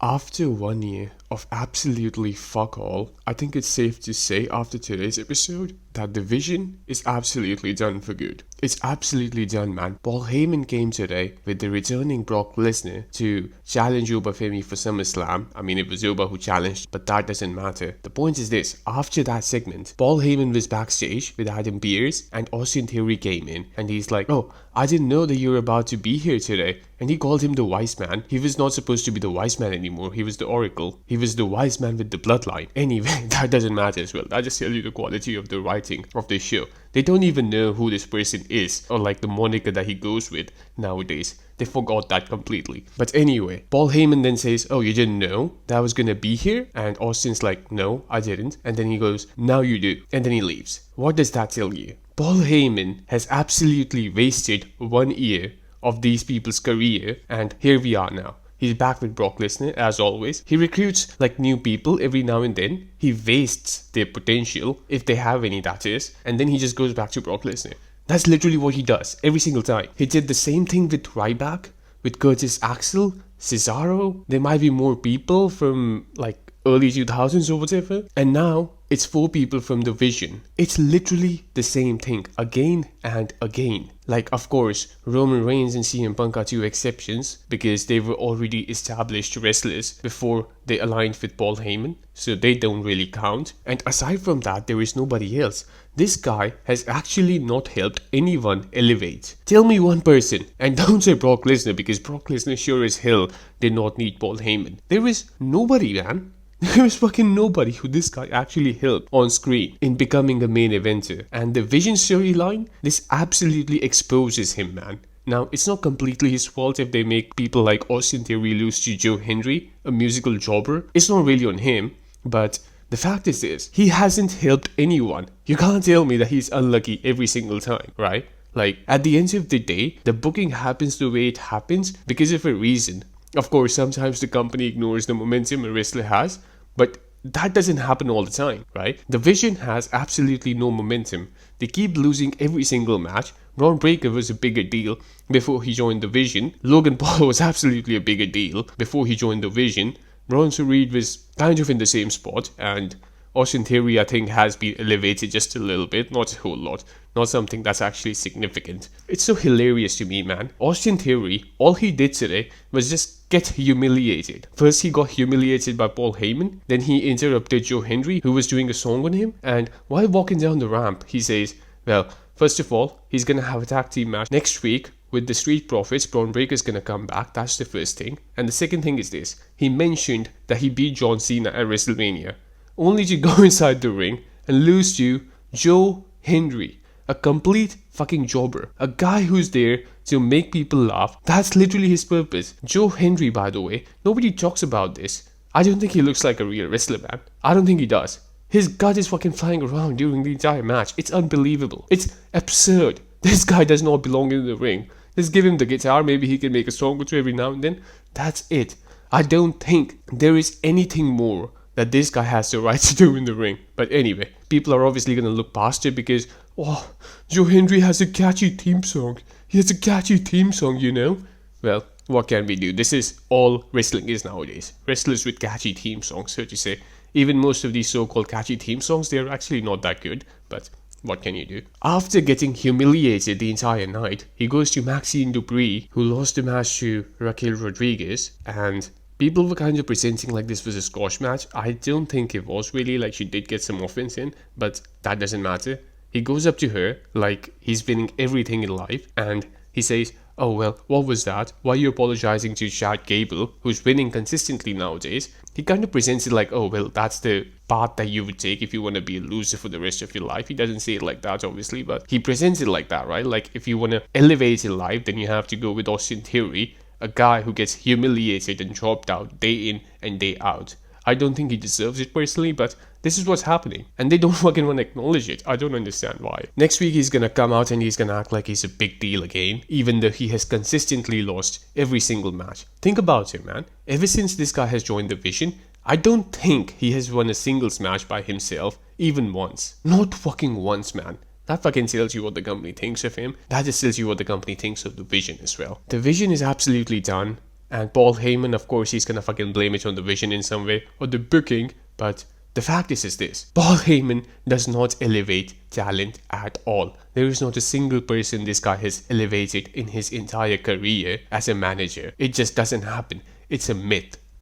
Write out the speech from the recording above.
After 1 year of absolutely fuck all, I think it's safe to say after today's episode that the vision is absolutely done for good. It's absolutely done, man. Paul Heyman came today with the returning Brock Lesnar to challenge Obafemi for SummerSlam. I mean, it was Oba who challenged, but that doesn't matter. The point is this: after that segment, Paul Heyman was backstage with Adam Pearce and Austin Theory came in, and he's like, "Oh, I didn't know that you're about to be here today." And he called him the wise man. He was not supposed to be the wise man anymore. He was the oracle. He was the wise man with the bloodline. Anyway, that doesn't matter as well. That just tells you the quality of the writing of the show. They don't even know who this person is, or like the moniker that he goes with nowadays. They forgot that completely. But anyway, Paul Heyman then says, "Oh, you didn't know that I was gonna be here?" And Austin's like, "No, I didn't." And then he goes, "Now you do." And then he leaves. What does that tell you? Paul Heyman has absolutely wasted 1 year of these people's career, and here we are now. He's back with Brock Lesnar as always. He recruits like new people every now and then. He wastes their potential, if they have any that is, and then he just goes back to Brock Lesnar. That's literally what he does every single time. He did the same thing with Ryback, with Curtis Axel, Cesaro. There might be more people from like early 2000s or whatever, and now it's 4 people from the Vision. It's literally the same thing again and again. Like, of course, Roman Reigns and CM Punk are 2 exceptions because they were already established wrestlers before they aligned with Paul Heyman, so they don't really count. And aside from that, there is nobody else. This guy has actually not helped anyone elevate. Tell me one person, and don't say Brock Lesnar, because Brock Lesnar sure as hell did not need Paul Heyman. There is nobody, man. There is fucking nobody who this guy actually helped on screen in becoming a main eventer. And the Vision storyline, this absolutely exposes him, man. Now, it's not completely his fault if they make people like Austin Theory lose to Joe Hendry, a musical jobber. It's not really on him, but the fact is this: he hasn't helped anyone. You can't tell me that he's unlucky every single time, right? Like, at the end of the day, the booking happens the way it happens because of a reason. Of course, sometimes the company ignores the momentum a wrestler has, but that doesn't happen all the time, right? The Vision has absolutely no momentum. They keep losing every single match. Braun Breaker was a bigger deal before he joined the Vision. Logan Paul was absolutely a bigger deal before he joined the Vision. Bronson Reed was kind of in the same spot, and Austin Theory, I think, has been elevated just a little bit, not a whole lot, not something that's actually significant. It's so hilarious to me, man. Austin Theory, all he did today was just get humiliated. First, he got humiliated by Paul Heyman, then he interrupted Joe Hendry, who was doing a song on him, and while walking down the ramp, he says, well, first of all, he's gonna have a tag team match next week with the Street Profits. Braun Breaker's gonna come back, that's the first thing. And the second thing is this: he mentioned that he beat John Cena at WrestleMania, only to go inside the ring and lose to Joe Hendry, a complete fucking jobber, a guy who's there to make people laugh. That's literally his purpose. Joe Hendry, by the way, nobody talks about this. I don't think he looks like a real wrestler, man. I don't think he does. His gut is fucking flying around during the entire match. It's unbelievable. It's absurd. This guy does not belong in the ring. Just give him the guitar, maybe he can make a song or two every now and then. That's it. I don't think there is anything more that this guy has the right to do in the ring. But anyway, people are obviously going to look past it because, oh, Joe Hendry has a catchy theme song. He has a catchy theme song, you know? Well, what can we do? This is all wrestling is nowadays. Wrestlers with catchy theme songs, so to say. Even most of these so-called catchy theme songs, they're actually not that good, but what can you do? After getting humiliated the entire night, he goes to Maxine Dupree, who lost the match to Raquel Rodriguez, and people were kind of presenting like this was a squash match. I don't think it was really. Like, she did get some offense in, but that doesn't matter. He goes up to her like he's winning everything in life, and he says, "Oh well, what was that? Why are you apologizing to Chad Gable, who's winning consistently nowadays?" He kind of presents it like, "Oh well, that's the path that you would take if you want to be a loser for the rest of your life." He doesn't say it like that, obviously, but he presents it like that, right? Like, if you want to elevate in life, then you have to go with Austin Theory, a guy who gets humiliated and dropped out day in and day out. I don't think he deserves it personally, but this is what's happening. And they don't fucking want to acknowledge it. I don't understand why. Next week he's gonna come out and he's gonna act like he's a big deal again, even though he has consistently lost every single match. Think about it, man. Ever since this guy has joined the Vision, I don't think he has won a singles match by himself, even once. Not fucking once, man. That fucking tells you what the company thinks of him. That just tells you what the company thinks of the Vision as well. The Vision is absolutely done. And Paul Heyman, of course, he's gonna fucking blame it on the vision in some way or the booking, but the fact is this: Paul Heyman does not elevate talent at all. There is not a single person this guy has elevated in his entire career as a manager. It just doesn't happen. It's a myth.